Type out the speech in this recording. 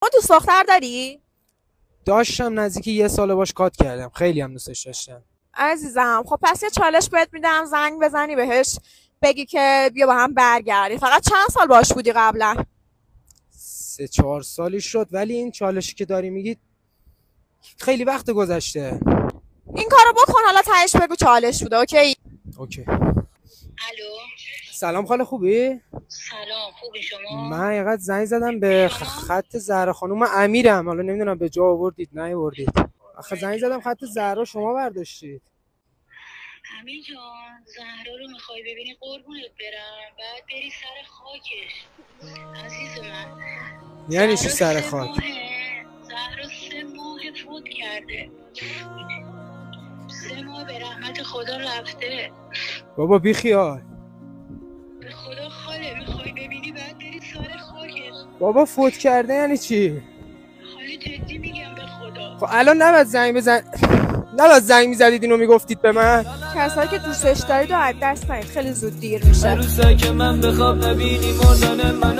ما دوست دختر داری؟ داشتم، نزدیک یه سال باش کات کردم، خیلی هم دوستش داشتم. عزیزم خب پس یه چالش بهت میدم، زنگ بزنی بهش بگی که بیا با هم برگردی. فقط چند سال باش بودی قبلا؟ 3-4 سالی شد، ولی این چالشی که داری میگی خیلی وقت گذشته. این کارو بکن، حالا تهش بگو چالش بوده. اوکی؟ اوکی. الو. سلام خاله، خوبی؟ سلام، خوبی شما؟ من حقیقت زنگ زدم به خط زهرا خانم. من امیرم، حالا نمیدونم به جا آوردید نه آوردید. آخه زنگ زدم خط زهرا شما برداشتید. امیر جان، زهرا رو میخوای ببینی قربونت برم، بعد بری سر خاکش عزیز من. یعنی چی سر خاک؟ زهرا 3 ماه فوت کرده، 3 ماه به رحمت خدا رفته. بابا بی خیال. به خدا خاله، میخوای ببینی بعد بری سر خاکش. بابا فوت کرده یعنی چی؟ خاله جدی میگم به خدا. خب الان نباید زنگ میزدید اینو میگفتید به من. کسایی که دوستش دارید و از دست ندید، خیلی زود دیر میشه. روزایی که من بخواب نبینی مردن من